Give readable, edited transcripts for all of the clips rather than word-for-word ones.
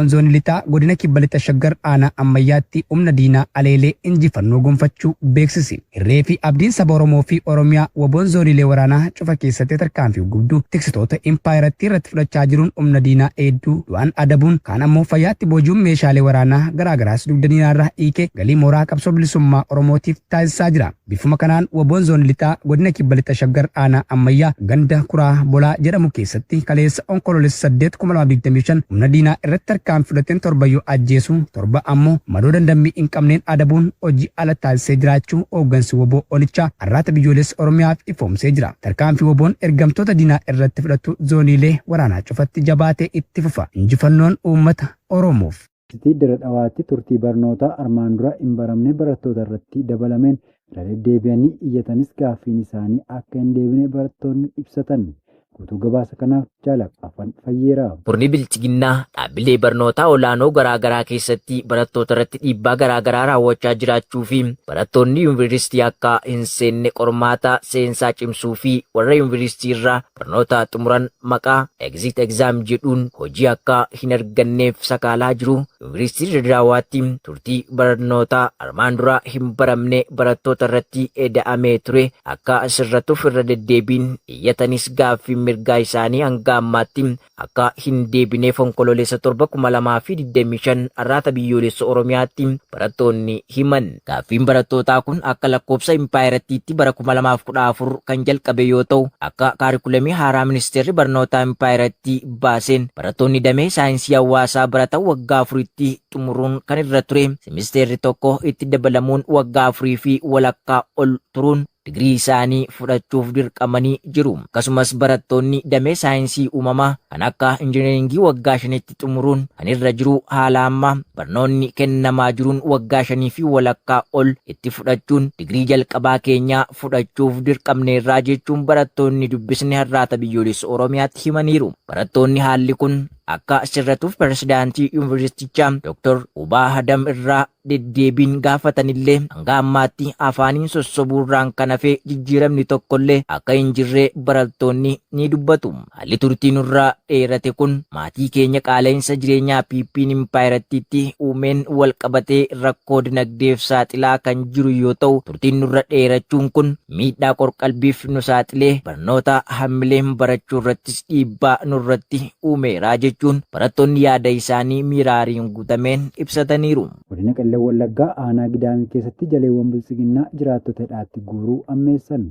Waboon zoonii lixaa godina kibba lixa shaggar aanaa ammayyaatti humna diinaa aleelee injifannoo gonfachuu beeksise. Irree fi abdiin saba Oromoo fi Oromiyaa waboon zooniilee waraanaa cufa keessatti tarkaanfii gubduu tiksitoota impaayiratti irratti fudhachaa jiruun humna diinaa hedduu du'aan adabuun kaan ammoo fayyaatti boojuun meeshaalee waraanaa garaagaraas dugda diinaarraa hiikee galii mooraa qabsoo bilisummaa Oromootiif taasisaa jira. Bifuma kanaan waboon zoonii lixaa godina kibba lixa shaggar aanaa ammayyaa ganda kuraa bolaa jedhamu keessatti kaleessa onkoloolessa 8,2025 humna diinaa irratti tarkaanfii fudhateen torbayyoo ajjeesuu torba ammoo madoo dandammii hin qabneen adabuun hojii ala taasisee jiraachuu hooggansi waboo onichaa arraata biyyoolessa Oromiyaaf ifoomsee jira. Tarkaanfii waboon ergamtoota diinaa irratti fudhatu zooniilee waraanaa cufatti jabaatee itti fufa. Injifannoon uummata Oromoof. Dira dhawaatti turtii barnoota armaan dura hin baramne barattoota irratti dabalameen irra deddeebi'anii iyyatanis gaaffiin isaanii akka hin deebine barattoonni ibsatan. Guutuu gabaasa kanaaf Afaan Fayyeeraa. Murni bilchiginnaa dhaabbilee barnootaa olaanoo garaagaraa keessatti barattoota irratti dhiibbaa garaagaraa raawwachaa jiraachuu fi barattoonni yuunivarsiitii akka hin seenne qormaata seensaa cimsuu fi warra yuunivarsiitii irraa barnoota xumuran maqaa exit exam jedhuun hojii akka hin arganneef sakaalaa jiru. Yuunivarsiitii Dirraawaatti turtii barnootaa armaan dura hin baramne barattoota irratti eda'amee ture akka sirratuuf irra deddeebiin iyyatanis gaaffii mirgaa isaanii hanga ammaatti akka hin deebineef onkoloolessa 7,2025 arraata biyyoolessa Oromiyaatti barattoonni himan. Gaaffiin barattootaa kun akka lakkoofsa impaayirattiitti bara 2014 kan jalqabe yoo ta'u akka kaarikulamii haaraa ministeerri barnootaa impaayirattii baaseen barattoonni damee saayinsii hawaasaa baratan waggaa 4tti xumuruun kan irra ture. Simisteerri tokko itti dabalamuun waggaa 4 fi walakkaa ol turuun digirii isaanii fudhachuuf dirqamanii jiru. Akkasumas barattoonni damee saayinsii uumamaa kan akka injineeringii waggaa 5tti xumuruun kan irra jiru haala amma barnoonni kennamaa jiruun waggaa 5 fi walakkaa ol itti fudhachuun digirii jalqabaa keenyaa fudhachuuf dirqamneerraa jechuun barattoonni dubbisne har'aata biyyoolessa Oromiyaatti himaniiru. Barattoonni haalli kun akka sirratuuf pirezidaantii yuunivarsiitichaa Dr. Ubaa Hadam irraa deddeebiin gaafatanillee hanga ammaatti afaaniin sossobuurraan kan hafe jijjiiramni tokkollee akka hin jirre barattoonni ni dubbatu. Haalli turtii nurraa dheerate kun maatii keenya qaala'insa jireenyaa piippiin impaayirattiitti uumeen wal qabatee rakkoo dinagdeef saaxilaa kan jiru yoo ta'u turtiin nurra dheerachuun kun miidhaa qorqalbiif nu saaxilee barnoota hammileen barachuu irrattis dhiibbaa nurratti uumeera jechuun barattoonni yaada isaanii miiraariin guutameen ibsataniiru. Godina Qellem Wallaggaa aanaa Gidaamii keessatti jaleewwan bilchiginnaa jiraattota hidhaatti guuruu ammeessan.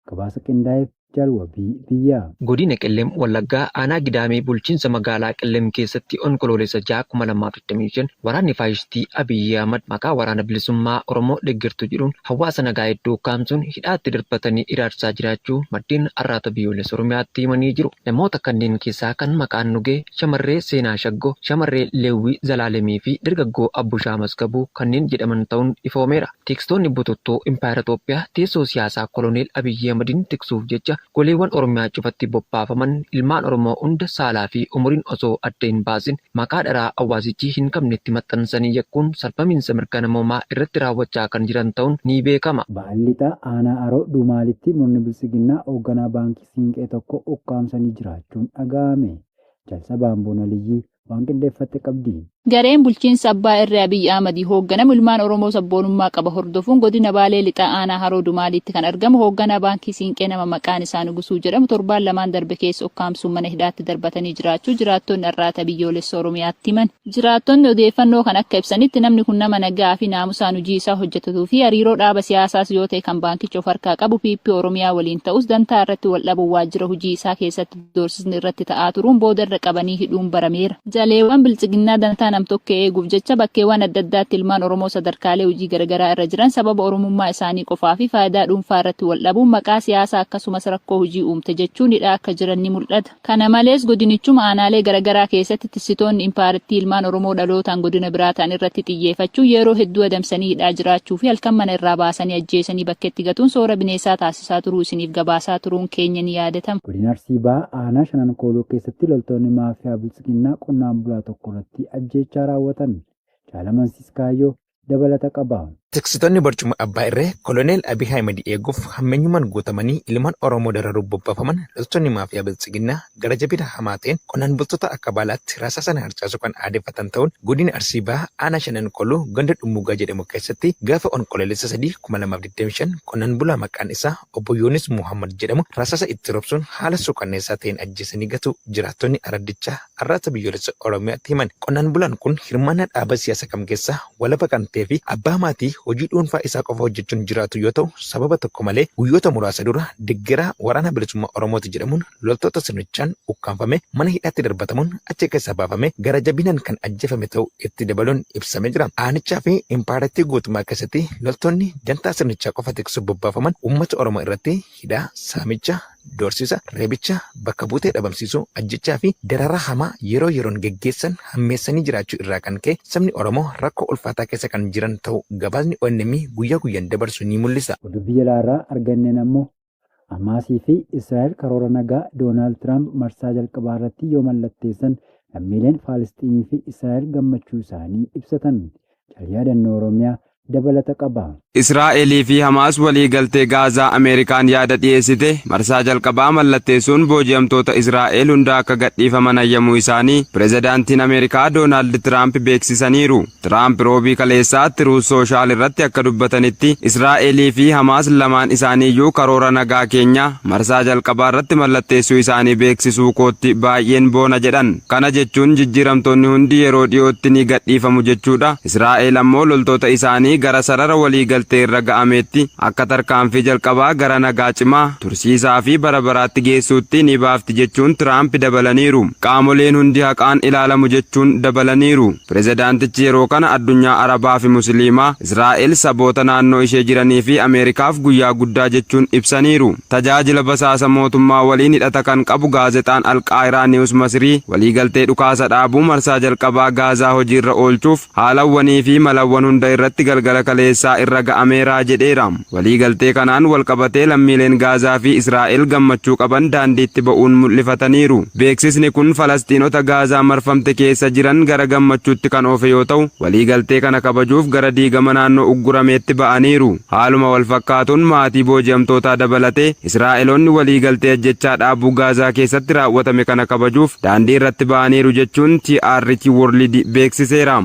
Gabaasa qindaa'eef Jalwabii biyyaa. Godina Qellem Wallaggaa aanaa Gidaamii bulchiinsa magaalaa Qellem keessatti onkoloolessa 6,2025 waraanni faayistii Abiyyi Ahmad maqaa waraana bilisummaa Oromoo deeggartu jedhuun hawaasa nagaa hedduu kaamsuun hidhaatti darbatanii iraarsaa jiraachuu maddeen arraata biyyoolessa Oromiyaatti himanii jiru. Namoota kanneen keessaa kan maqaan nugee shamarree Seenaa Shaggoo, shamarree Leewwii Zalaalemii fi dargaggoo Abbushaa Maskabuu kanneen jedhaman ta'uun ifoomeera. Tikstoonni bututtoo Impaayera Itoophiyaa teessoo siyaasaa Koloneel Abiyyi Ahmadiin tiksuuf jecha goleewwan Oromiyaa cufatti bobbaafaman ilmaan Oromoo hunda saalaa fi umuriin osoo adda hin baasin maqaa dharaa hawaasichi hin qabnetti maxxansanii yakkuun salphamiinsa mirga namoomaa irratti raawwachaa kan jiran ta'uun ni beekama. Baallixaa aanaa Aroo Dumaalitti murni bilchiginnaa hoogganaa baankii Siinqee tokko ukkaamsanii jiraachuun dhaga'ame. Jalsa Baamboon Aliyyii waan qindeeffatte qabdi. Gareen bulchiinsa abbaa irraa Abiyyi Ahmadii hoogganamu ilmaan Oromoo sabboonummaa qaba hordofuun godina Baalee lixaa aanaa Haroo Dumaalitti kan argamu hoogganaa baankii Siinqee nama maqaan isaa Nugusuu jedhamu torbaan lamaan darbe keessa ukkaamsuun mana hidhaatti darbatanii jiraachuu jiraattonni arraata biyyoolessa Oromiyaatti himan. Jiraattonni odeeffannoo kan akka ibsanitti namni kun nama nagaa fi naamusaan hojii isaa hojjetatuu fi hariiroo dhaaba siyaasaas yoo ta'e kan baankicha of harkaa qabu PP Oromiyaa waliin ta'us dantaa irratti wal dhabuun waajjira hojii isaa keessatti doorsisni irratti ta'aa turuun booda irra qabanii hidhuun barameera. Jaleewwan bilchiginnaa dantaa nam-tokkee eeguuf jecha bakkeewwan adda addaatti ilmaan Oromoo sadarkaalee hojii garaagaraa irra jiran sababa Oromummaa isaanii qofaa fi faayidaa dhuunfaa irratti wal dhabuun maqaa siyaasaa akkasumas rakkoo hojii uumte jechuun hidhaa akka jiran ni mul'ata. Kana malees godinichuma aanaalee garaagaraa keessatti tissitoonni impaayirattii ilmaan Oromoo dhalootaan godina biraa ta'an irratti xiyyeeffachuun yeroo hedduu adamsanii hidhaa jiraachuu fi halkan mana irraa baasanii ajjeesanii bakkeetti gatuun soora bineensaa taasisaa turuu isiniif gabaasaa turuun keenya ni yaadatama. Godina Arsii Bahaa aanaa Shanan Kooloo keessatti loltoonni maafiyaa bilchiginnaa qonnaan bulaa tokko irratti ajjeechaa raawwatan. Jaalamansiis Kaayyoo dabalata qaba. Tiksitoonni barcuma abbaa irree koloneel Abiy Ahmed eeguuf hammeenyumaan guutamanii ilmaan Oromoo dararuuf bobbafaman loltoonni maafiyaa bilchiginnaa gara jabina hamaa ta'een qonnaan bultoota akka baalaatti rasaasa harcaasu kan aadeffatan ta'uun godina Arsii Bahaa aanaa Shanan Qolloo ganda Dhummuugaa jedhamu keessatti gaafa onkololeessa 3/2025 qonnaan bulaa maqaan isaa obbo Yoonis Muhammad jedhamu rasaasa itti roobsuun haala suukanneessaa ta'een ajjeesanii gatu jiraattonni araddichaa arraata biyyoolessa Oromiyaatti himan. Qonnaan bulaan kun hirmaannaa dhaaba siyaasa kam keessaa walaba kan ta'ee fi abbaa maatii hojii dhuunfaa isaa qofa hojjechuun jiraatu yoo ta'u sababa tokko malee guyyoota muraasa dura deeggaraa waraana bilisummaa Oromooti jedhamuun loltoota sirnichaan ukkaanfame mana hidhaatti darbatamuun achi keessaa baafame gara jabinaan kan ajjeefame ta'uu itti dabaluun ibsamee jira. Aanichaa fi impaareetii guutummaa keessatti loltoonni dantaa sirnichaa qofa tiksuuf bobbaafaman uummata Oromoo irratti hidhaa, saamicha, doorsisa, reebicha, bakka buutee dhabamsiisuu, ajjechaa fi dararaa hamaa yeroo yeroon geggeessan hammeessanii jiraachuu irraa kan ka'e sabni Oromoo rakkoo ulfaataa keessa kan jiran ta'uu gabaasni ONM guyyaa guyyaan dabarsu ni mul'isa. Oduu biyya alaarraa arganneen ammoo Hamaasii fi Israa'el karoora nagaa Doonaald Tiraamp marsaa jalqabaa irratti yoo mallatteessan lammiileen Faalisxiinii fi Israa'el gammachuu isaanii ibsatan. Yaadannoo Oromiyaa dabalata qaba. Israa'elii fi Hamaas walii galtee Gaazaa Ameerikaan yaada dhiyeessite marsaa jalqabaa mallatteessuun booji'amtoota Israa'el hunda akka gadhiifaman hayyamuu isaanii pirezidaantiin Ameerikaa Doonaald Tiraamp beeksisaniiru. Tiraamp roobii kaleessaa Tiruus Sooshaal irratti akka dubbatanitti Israa'elii fi Hamaas lamaan isaaniiyyuu karoora nagaa keenya marsaa jalqabaa irratti mallatteessuu isaanii beeksisuu kootti baay'een boona jedhan. Kana jechuun jijjiiramtoonni hundi yeroo dhiyootti ni gadhiifamu jechuudha. Israa'el ammoo loltoota isaanii gara sarara walii galtee irra ga'ameetti akka tarkaanfii jalqabaa gara nagaa cimaa tursiisaa fi bara baraatti geessuutti ni baafti jechuun Tiraamp dabalaniiru. Qaamoleen hundi haqaan ilaalamu jechuun dabalaniiru. Pirezidaantichi yeroo kana addunyaa Arabaa fi Musliimaa Israa'el saboota naannoo ishee jiranii fi Ameerikaaf guyyaa guddaa jechuun ibsaniiru. Tajaajila basaasa mootummaa waliin hidhata kan qabu gaazexaan Alqaayiraa Niwus Masrii waliigaltee dhukaasa dhaabuu marsaa jalqabaa Gaazaa hojiirra oolchuuf haalawwanii fi malawwan hunda irratti galgala kaleessaa irra ga'ameera jedheera. Waliigaltee kanaan walqabatee lammiileen Gaazaa fi Israa'el gammachuu qaban daandiitti ba'uun mul'ifataniiru. Beeksisni kun Falastiinota Gaazaa marfamte keessa jiran gara gammachuutti kan oofe yoo ta'u, waliigaltee kana kabajuuf gara diigama naannoo uggurameetti ba'aniiru. Haaluma wal fakkaatuun maatii booji'amtootaa dabalatee Israa'eloonni waliigaltee ajjechaa dhaabuu Gaazaa keessatti raawwatame kana kabajuuf daandii irratti ba'aniiru jechuun TRT World beeksiseera.